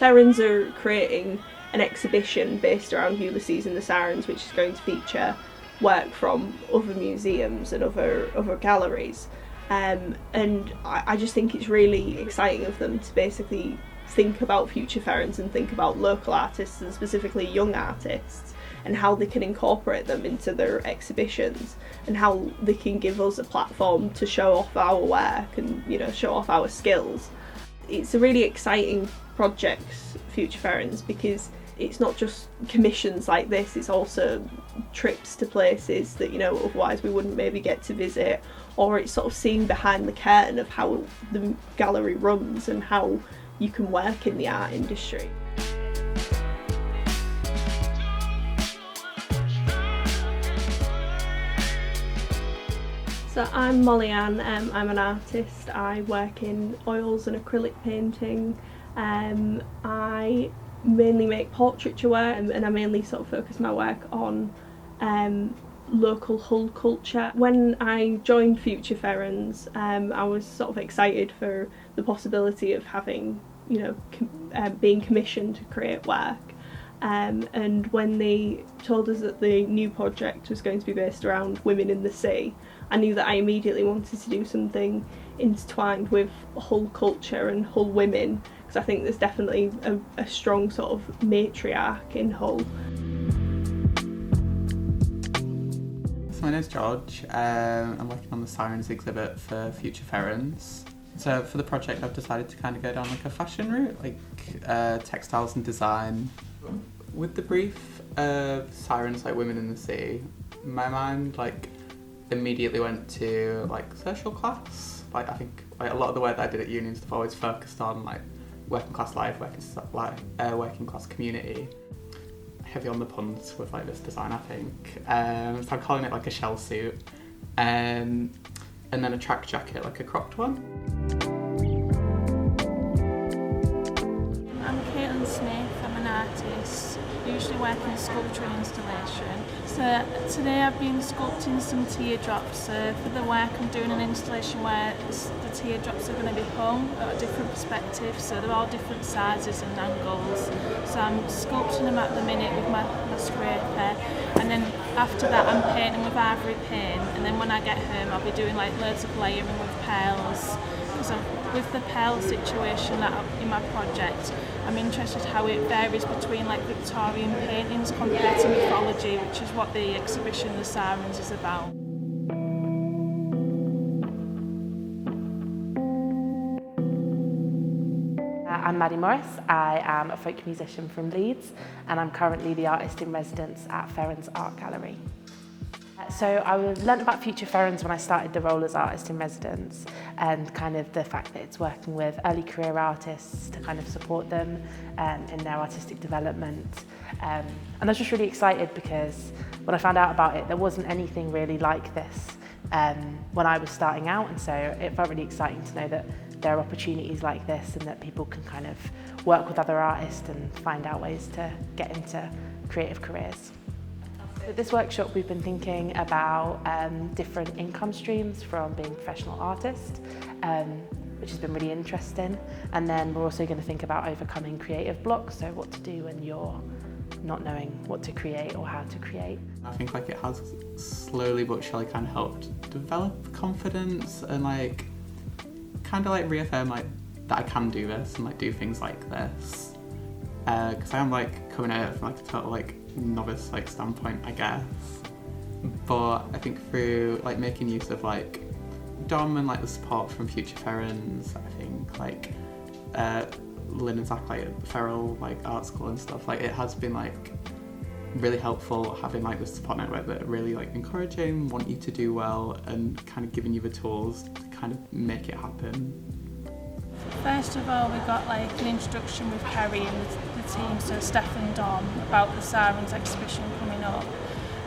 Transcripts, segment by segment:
Ferens are creating an exhibition based around Ulysses and the Sirens, which is going to feature work from other museums and other galleries. And I just think it's really exciting of them to basically think about Future Ferens and think about local artists and specifically young artists and how they can incorporate them into their exhibitions and how they can give us a platform to show off our work and, you know, show off our skills. It's a really exciting project, Future Ferens, because it's not just commissions like this, it's also trips to places that, you know, otherwise we wouldn't maybe get to visit, or it's sort of seeing behind the curtain of how the gallery runs and how you can work in the art industry. So I'm Molly Ann, I'm an artist. I work in oils and acrylic painting. I mainly make portraiture work and I mainly sort of focus my work on local Hull culture. When I joined Future Ferens, I was sort of excited for the possibility of having, you know, being commissioned to create work. And when they told us that the new project was going to be based around women in the sea, I knew that I immediately wanted to do something intertwined with Hull culture and Hull women, because I think there's definitely a strong sort of matriarch in Hull. So my name's George, I'm working on the Sirens exhibit for Future Ferens. So for the project I've decided to kind of go down like a fashion route, like textiles and design. With the brief of Sirens, like women in the sea, my mind like immediately went to like social class. Like I think like a lot of the work that I did at uni and stuff always focused on like working class life, working class community. Heavy on the puns with like this design, I think. So I'm calling it like a shell suit, and then a track jacket, like a cropped one. I'm Smith, I'm an artist, usually working in sculpture and installation. So today I've been sculpting some teardrops. For the work I'm doing an installation where the teardrops are going to be hung at a different perspective, so they're all different sizes and angles. So I'm sculpting them at the minute with my scraper, and then after that I'm painting with ivory paint, and then when I get home I'll be doing like loads of layering with pearls. Because with the pearl situation in my project, I'm interested how it varies between like Victorian paintings compared to mythology, which is what the exhibition The Sirens is about. I'm Maddie Morris. I am a folk musician from Leeds, and I'm currently the artist in residence at Ferens Art Gallery. So I learnt about Future Ferens when I started the role as artist in residence, and kind of the fact that it's working with early career artists to kind of support them in their artistic development. And I was just really excited because when I found out about it, there wasn't anything really like this when I was starting out, and so it felt really exciting to know that there are opportunities like this and that people can kind of work with other artists and find out ways to get into creative careers. At this workshop we've been thinking about different income streams from being a professional artist, which has been really interesting, and then we're also going to think about overcoming creative blocks, so what to do when you're not knowing what to create or how to create. I think like it has slowly but surely kind of helped develop confidence and like kind of like reaffirm like that I can do this and like do things like this, because I am like coming at it from like a total like novice like standpoint, I guess, but I think through like making use of like Dom and like the support from Future Ferens, I think like Lynn and Zach like Feral like art school and stuff, like it has been like really helpful having like this support network that are really like encouraging, want you to do well and kind of giving you the tools to kind of make it happen. First of all, we got like an introduction with Perry and the team, so Steph and Dom, about the Sirens exhibition coming up.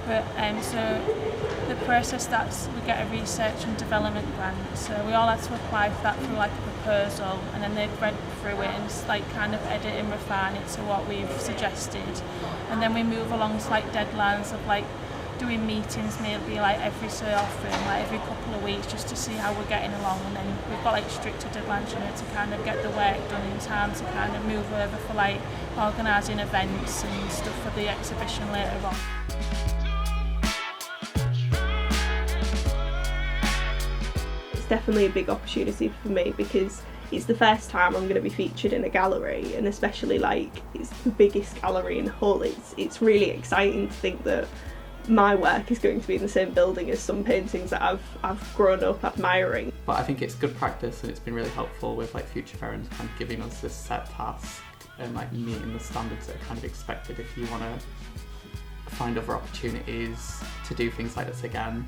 But so the process that's we get a research and development grant, so we all had to apply for that through like a proposal, and then they'd read through it and just like kind of edit and refine it to what we've suggested, and then we move along to like deadlines of like doing meetings maybe like every so often, like every couple of weeks, just to see how we're getting along, and then we've got like stricter deadlines, you know, to kind of get the work done in time to kind of move over for like organising events and stuff for the exhibition later on. It's definitely a big opportunity for me because it's the first time I'm going to be featured in a gallery, and especially like it's the biggest gallery in Hull. It's really exciting to think that my work is going to be in the same building as some paintings that I've grown up admiring. But I think it's good practice, and it's been really helpful with like Future Ferens kind of giving us this set task and like meeting the standards that are kind of expected if you want to find other opportunities to do things like this again.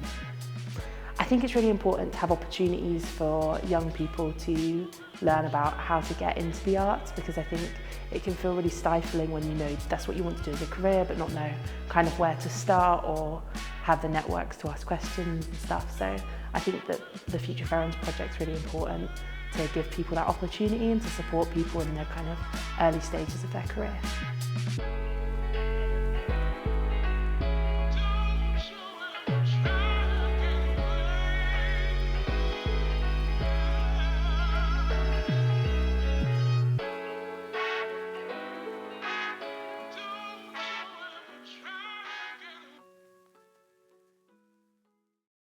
I think it's really important to have opportunities for young people to learn about how to get into the arts, because I think it can feel really stifling when you know that's what you want to do as a career but not know kind of where to start or have the networks to ask questions and stuff. So I think that the Future Ferens project's really important to give people that opportunity and to support people in their kind of early stages of their career.